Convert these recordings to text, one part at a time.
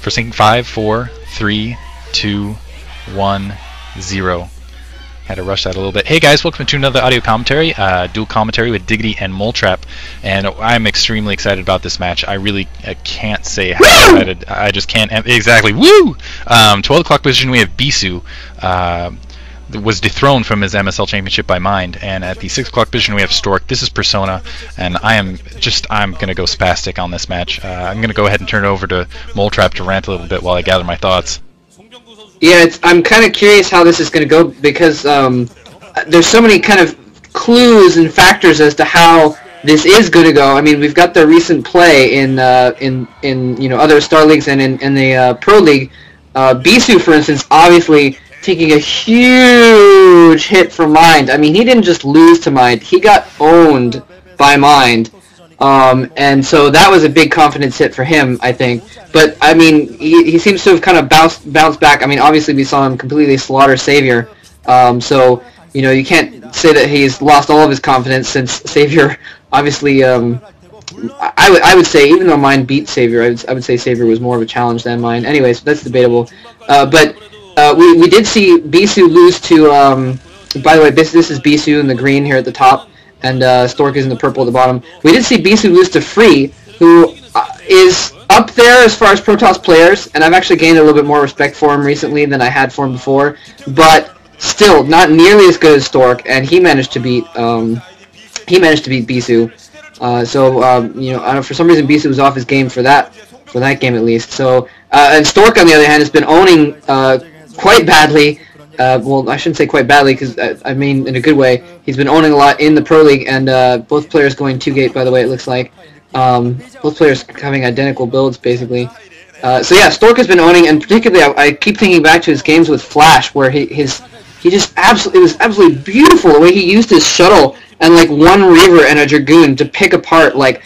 for syncing 5, 4, 3, 2, 1, 0. Had to rush that a little bit. Hey guys, welcome to another audio commentary, dual commentary with Diggity and Moletrap, and I'm extremely excited about this match. I really can't say how excited. I just can't. Exactly. Woo! 12 o'clock position, we have Bisu. Was dethroned from his MSL championship by Mind, and at the 6 o'clock position we have Stork. This is Persona, and I'm gonna go spastic on this match. I'm gonna go ahead and turn it over to Moletrap to rant a little bit while I gather my thoughts. Yeah, I'm kind of curious how this is going to go because there's so many kind of clues and factors as to how this is going to go. I mean, we've got the recent play in other Star Leagues and in the Pro League. Bisu, for instance, obviously taking a huge hit from Mind. I mean, he didn't just lose to Mind; he got owned by Mind. And so that was a big confidence hit for him, I think. But, I mean, he seems to have kind of bounced back. I mean, obviously we saw him completely slaughter Savior. So, you can't say that he's lost all of his confidence since Savior, obviously, I would say, even though Mind beat Savior, I would say Savior was more of a challenge than Mind. Anyways, that's debatable. But we did see Bisu lose to, by the way, this is Bisu in the green here at the top. And Stork is in the purple at the bottom. We did see Bisu lose to Free, who is up there as far as Protoss players, and I've actually gained a little bit more respect for him recently than I had for him before. But still, not nearly as good as Stork, and he managed to beat Bisu. For some reason Bisu was off his game for that game at least. So and Stork on the other hand has been owning quite badly. Well, I shouldn't say quite badly, because I mean in a good way. He's been owning a lot in the Pro League, and both players going 2-gate, by the way, it looks like. Both players having identical builds, basically. So yeah, Stork has been owning, and particularly I keep thinking back to his games with Flash, where it was absolutely beautiful the way he used his shuttle and like one Reaver and a Dragoon to pick apart like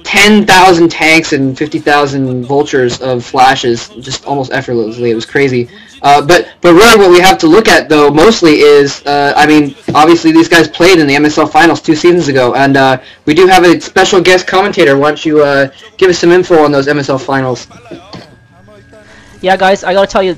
10,000 tanks and 50,000 vultures of flashes just almost effortlessly. It was crazy. But really what we have to look at, though, mostly is, I mean, obviously these guys played in the MSL Finals 2 seasons ago, and we do have a special guest commentator. Why don't you give us some info on those MSL Finals? Yeah, guys, I gotta tell you,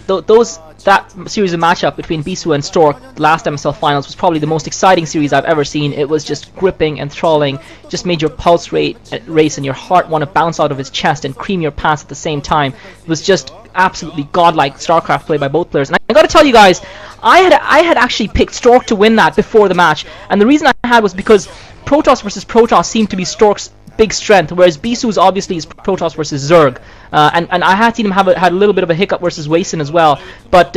that series of matchup between Bisu and Stork, the last MSL Finals, was probably the most exciting series I've ever seen. It was just gripping, enthralling, just made your pulse rate race and your heart want to bounce out of his chest and cream your pants at the same time. It was just absolutely godlike StarCraft play by both players. And I gotta tell you guys, I had actually picked Stork to win that before the match, and the reason I had was because Protoss versus Protoss seemed to be Stork's big strength, whereas Bisu's obviously is Protoss versus Zerg, and I had seen him had a little bit of a hiccup versus Wason as well, but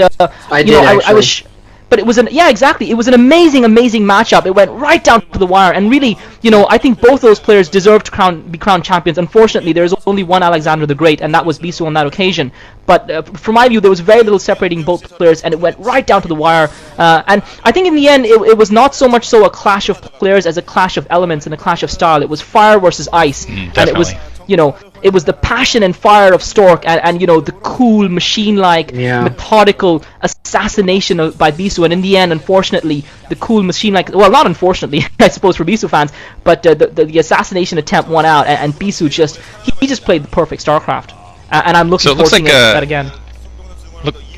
I was. But it was exactly. It was an amazing matchup. It went right down to the wire, and really, I think both those players deserve to be crowned champions. Unfortunately, there's only one Alexander the Great, and that was Bisu on that occasion. But from my view, there was very little separating both players, and it went right down to the wire. And I think in the end, it was not so much so a clash of players as a clash of elements and a clash of style. It was fire versus ice, and it was. It was the passion and fire of Stork and the cool, machine-like, methodical assassination by Bisu. And in the end, unfortunately, the cool machine-like... Well, not unfortunately, I suppose, for Bisu fans, but the assassination attempt won out, and Bisu just... He just played the perfect StarCraft. And I'm looking forward to seeing that again.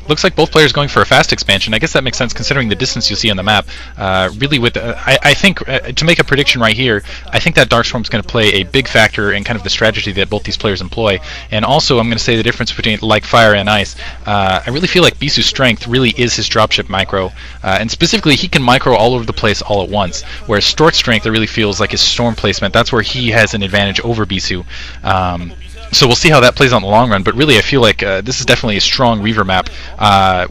Looks like both players going for a fast expansion. I guess that makes sense considering the distance you see on the map. Really, I think to make a prediction right here, I think that Darkstorm is going to play a big factor in kind of the strategy that both these players employ. And also, I'm going to say the difference between like fire and ice. I really feel like Bisu's strength really is his dropship micro, and specifically he can micro all over the place all at once. Whereas Stork's strength, it really feels like his storm placement. That's where he has an advantage over Bisu. So we'll see how that plays out in the long run, but really I feel like this is definitely a strong Reaver map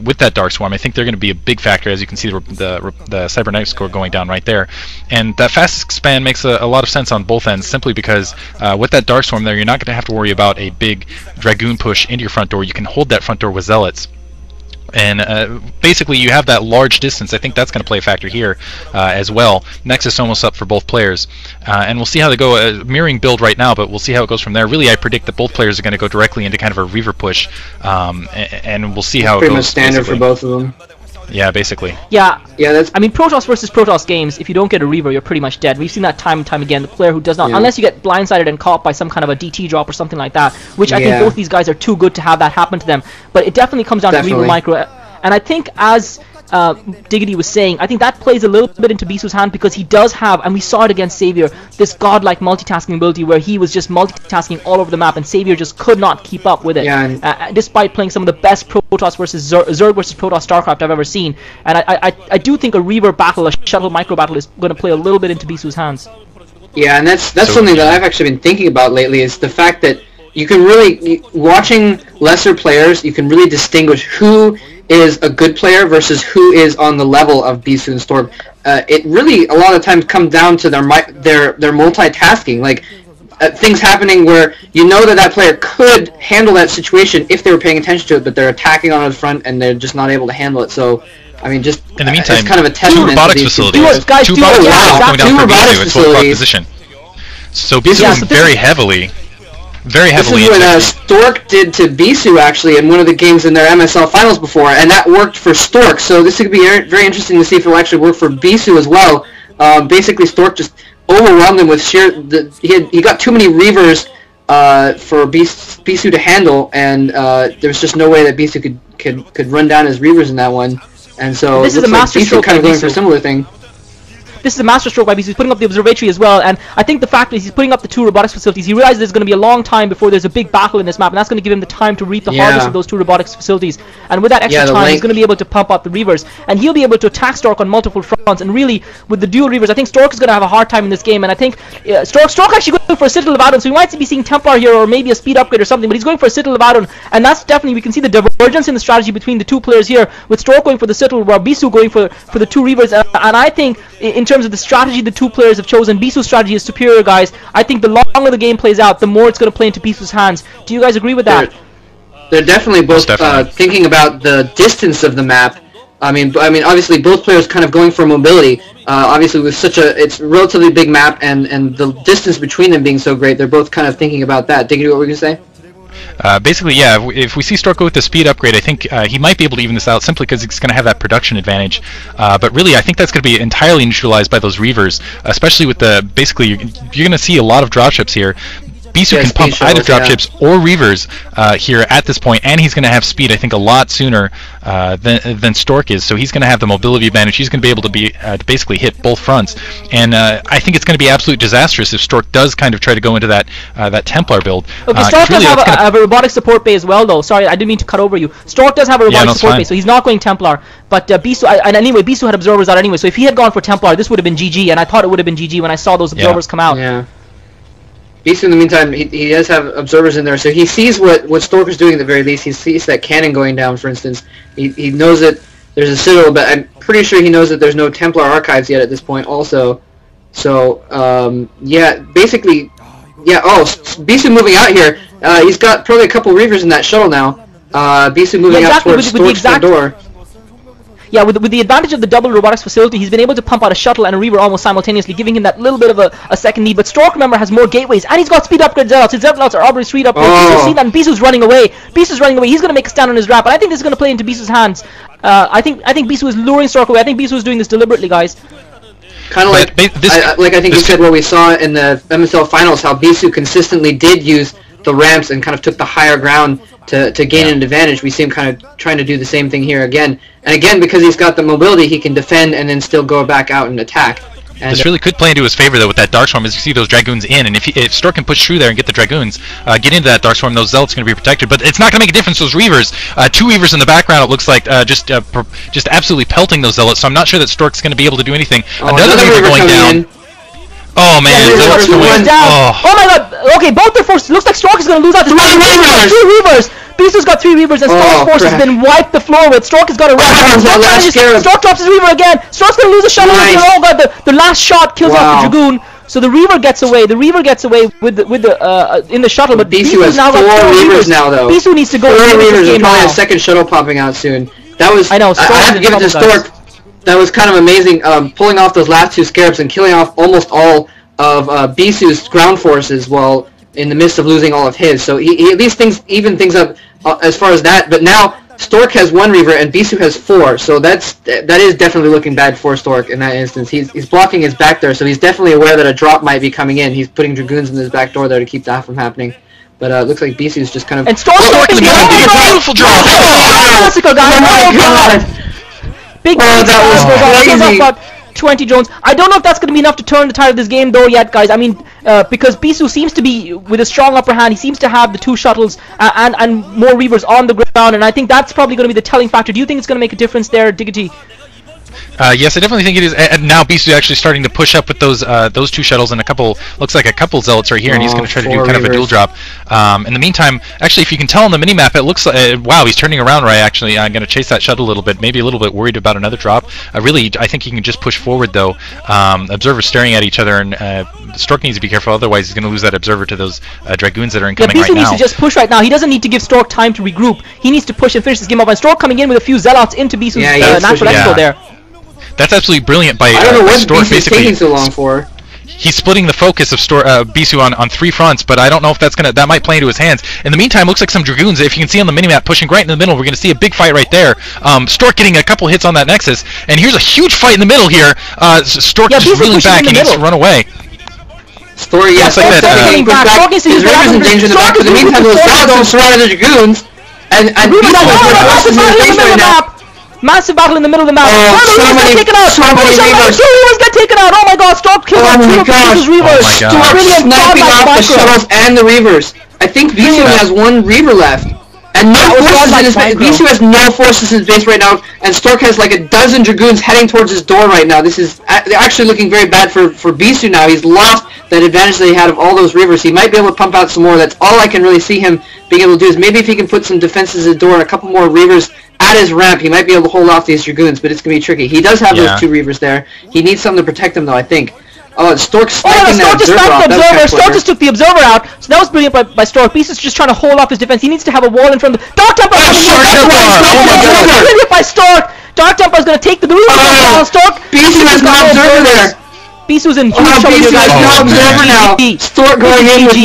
with that Dark Swarm. I think they're going to be a big factor, as you can see the cybernetic score going down right there. And that fast expand makes a lot of sense on both ends, simply because with that Dark Swarm there, you're not going to have to worry about a big Dragoon push into your front door. You can hold that front door with Zealots. And basically you have that large distance. I think that's going to play a factor here as well. Nexus almost up for both players, and we'll see how they go. Mirroring build right now, but we'll see how it goes from there. Really, I predict that both players are going to go directly into kind of a Reaver push, and we'll see how it goes. Pretty much standard basically for both of them. Yeah, basically. Yeah, that's. I mean, Protoss versus Protoss games, if you don't get a Reaver, you're pretty much dead. We've seen that time and time again. The player who does not, unless you get blindsided and caught by some kind of a DT drop or something like that, which I think both these guys are too good to have that happen to them. But it definitely comes down to Reaver Micro. And I think, as Diggity was saying, I think that plays a little bit into Bisu's hand, because he does have, and we saw it against Savior, this godlike multitasking ability where he was just multitasking all over the map, and Savior just could not keep up with it, despite playing some of the best Protoss versus Zerg versus Protoss StarCraft I've ever seen. And I do think a Reaver battle, a shuttle micro battle, is going to play a little bit into Bisu's hands. Yeah, and that's something that I've actually been thinking about lately, is the fact that you can really, watching lesser players, you can really distinguish who is a good player versus who is on the level of Bisu and Stork. It really a lot of times comes down to their multitasking, like things happening where you know that player could handle that situation if they were paying attention to it, but they're attacking on the front and they're just not able to handle it. So I mean, just in the meantime, it's kind of a testament two robotics facilities, two robotics facilities. Position. So Bisu is very heavily. This is what Stork did to Bisu, actually, in one of the games in their MSL Finals before, and that worked for Stork, so this could be very interesting to see if it will actually work for Bisu as well. Basically, Stork just overwhelmed him with he got too many Reavers for Bisu to handle, and there was just no way that Bisu could run down his Reavers in that one. And so this is a master stroke kind of going for a similar thing. This is a master stroke by Bisu. He's putting up the observatory as well, and I think the fact that he's putting up the two robotics facilities, he realizes there's going to be a long time before there's a big battle in this map, and that's going to give him the time to reap the harvest of those two robotics facilities. And with that extra time, he's going to be able to pump up the Reavers, and he'll be able to attack Stork on multiple fronts. And really, with the dual Reavers, I think Stork is going to have a hard time in this game, and I think Stork actually going for a Citadel of Adon, so we might be seeing Templar here, or maybe a speed upgrade or something, but he's going for a Citadel of Adon, and that's definitely, we can see the divergence in the strategy between the two players here, with Stork going for the Citadel, while Bisu going for the two Reavers. And I think, in terms of the strategy the two players have chosen, Bisu's strategy is superior, guys. I think the longer the game plays out, the more it's going to play into Bisu's hands. Do you guys agree with that? They're definitely both thinking about the distance of the map. I mean, obviously both players kind of going for mobility. Obviously, with it's a relatively big map, and the distance between them being so great, they're both kind of thinking about that. Diggity, what were you going to say? Basically, yeah, if we see Stork go with the speed upgrade, I think he might be able to even this out simply because he's going to have that production advantage. But really, I think that's going to be entirely neutralized by those Reavers, especially with basically, you're going to see a lot of dropships here. Bisu can pump either dropships or Reavers here at this point, and he's going to have speed, I think, a lot sooner than Stork is. So he's going to have the mobility advantage. He's going to be able to basically hit both fronts. And I think it's going to be absolutely disastrous if Stork does kind of try to go into that Templar build. Okay, Stork does have a robotic support bay as well, though. Sorry, I didn't mean to cut over you. Stork does have a robotic support bay, so he's not going Templar. But Bisu, and anyway, Bisu had observers out anyway. So if he had gone for Templar, this would have been GG, and I thought it would have been GG when I saw those observers come out. Yeah. Bisu, in the meantime, he does have observers in there, so he sees what Stork is doing at the very least. He sees that cannon going down, for instance. He knows that there's a Citadel, but I'm pretty sure he knows that there's no Templar archives yet at this point also. So, yeah, basically, yeah, Bisu moving out here. He's got probably a couple Reavers in that shuttle now. Bisu moving out towards Stork's front door. Yeah, with the advantage of the double robotics facility, he's been able to pump out a shuttle and a Reaver almost simultaneously, giving him that little bit of a second lead. But Stork, remember, has more gateways, and he's got speed upgrades out. His Zealots are already speed upgrades. You've seen that, and Bisu's running away. He's going to make a stand on his wrap, and I think this is going to play into Bisu's hands. I think Bisu is luring Stork away. I think Bisu is doing this deliberately, guys. Kind of like I think you said what we saw in the MSL Finals, how Bisu consistently did use the ramps and kind of took the higher ground to gain an advantage. We see him kind of trying to do the same thing here again. And again, because he's got the mobility, he can defend and then still go back out and attack. And this really could play into his favor, though, with that Darkstorm, as you see those Dragoons in. And if Stork can push through there and get the Dragoons, get into that Darkstorm, those Zealots are going to be protected. But it's not going to make a difference, those Reavers. Two Reavers in the background, it looks like, just absolutely pelting those Zealots. So I'm not sure that Stork's going to be able to do anything. Another Reaver going down. Oh man, oh my god, okay, both their forces, looks like Stork is going to lose out to 3 Reavers! Bisu's got 3 Reavers and Stork's force has been wiped the floor with. Stork has got a rush. Stork drops his Reaver again. Stork's going to lose a shuttle. Oh god, the last shot kills off the Dragoon. So the Reaver gets away. The Reaver gets away with the in the shuttle, but Bisu has now 4 Reavers now, though. Bisu needs to go. 4 Reavers and probably a second shuttle popping out soon. That was, I have to give it to Stork. That was kind of amazing, pulling off those last 2 Scarabs and killing off almost all of Bisu's ground forces while in the midst of losing all of his. So he at least even things up as far as that. But now Stork has 1 Reaver and Bisu has 4, so that is definitely looking bad for Stork in that instance. He's blocking his back there, so he's definitely aware that a drop might be coming in. He's putting Dragoons in his back door there to keep that from happening. But it looks like Bisu's just kind of... And Stork in the middle, beautiful drop! Classical, guys! Oh my god! Big that was crazy! About 20 drones. I don't know if that's going to be enough to turn the tide of this game though yet, guys. I mean, because Bisu seems to be, with a strong upper hand, he seems to have the 2 shuttles and more Reavers on the ground, and I think that's probably going to be the telling factor. Do you think it's going to make a difference there, Diggity? Yes, I definitely think it is. And now Bisu actually starting to push up with those 2 shuttles and looks like a couple zealots right here, and he's going to try to do kind of a dual drop. In the meantime, actually, if you can tell on the minimap, it looks like wow, he's turning around right. Actually, I'm going to chase that shuttle a little bit. Maybe a little bit worried about another drop. Really, I think he can just push forward though. Observers staring at each other, and Stork needs to be careful. Otherwise, he's going to lose that observer to those Dragoons that are incoming right now. Bisu needs to just push right now. He doesn't need to give Stork time to regroup. He needs to push and finish this game up. And Stork coming in with a few zealots into Bisu's natural expo there. That's absolutely brilliant by I don't know what Stork. Bisu's taking so long for. He's splitting the focus of Bisu on 3 fronts, but I don't know if that might play into his hands. In the meantime, looks like some Dragoons, if you can see on the minimap, pushing right in the middle. We're going to see a big fight right there. Stork getting a couple hits on that Nexus, and here's a huge fight in the middle here. Stork just reeling back, he needs to run away. Stork, yeah, like that, his Reaver's in danger in the back, but in the meantime, those Zealots are surrounded the Dragoons, and Bisu is in his base right now. Massive battle in the middle of the map. So many Reavers. 2 Reavers get taken out. Oh my god, Stork killed 2 of Bisu's Reavers. Stork sniping off the shuttles and the Reavers. I think Bisu has 1 Reaver left. And no forces in his base. Bisu has no forces in his base right now, and Stork has like a dozen Dragoons heading towards his door right now. This is actually looking very bad for Bisu now. He's lost that advantage that he had of all those Reavers. He might be able to pump out some more. That's all I can really see him being able to do, is maybe if he can put some defenses at the door and a couple more Reavers at his ramp, he might be able to hold off these Dragoons, but it's going to be tricky. He does have those 2 Reavers there. He needs something to protect them though, I think. Oh, Stork sniping that observer off. Stork just took the observer out, so that was brilliant by Stork. Bisu's just trying to hold off his defense. He needs to have a wall in front of the... Dark Templar! Brilliant by Stork! Dark Templar is going to take the Reaver. Stork! Bisu has no observer there! Bisu's in huge trouble. Bisu has no observer now! Stork going in with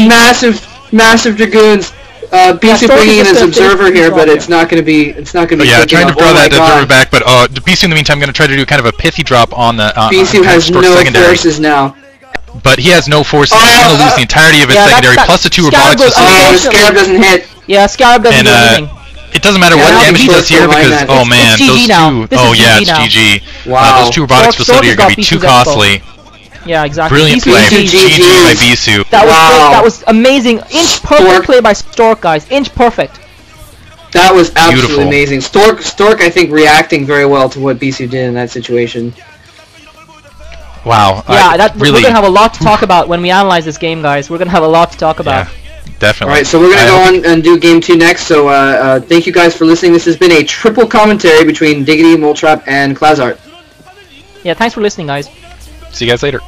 massive Dragoons. Bisu bringing in his observer here, but it's not going to be. Yeah, trying to draw that observer back, but Bisu in the meantime going to try to do kind of a pithy drop on the. Bisu has no forces now. But he has no forces. He's going to lose the entirety of his secondary, plus the 2 robotics facilities. Scarab doesn't hit. Yeah, Scarab doesn't do anything. It doesn't matter what damage he does here because oh man, those 2. Oh yeah, it's GG. Wow. Those 2 robotics facilities are going to be too costly. Yeah, exactly. Brilliant play. GG by Bisu. That was amazing. Inch perfect play by Stork, guys. Inch perfect. That was absolutely amazing. Stork, I think, reacting very well to what Bisu did in that situation. Wow. Yeah, we're going to have a lot to talk about when we analyze this game, guys. We're going to have a lot to talk about. Yeah, definitely. Alright, so we're going to go on and do Game 2 next. So thank you guys for listening. This has been a triple commentary between Diggity, Moletrap, and Klazart. Yeah, thanks for listening, guys. See you guys later.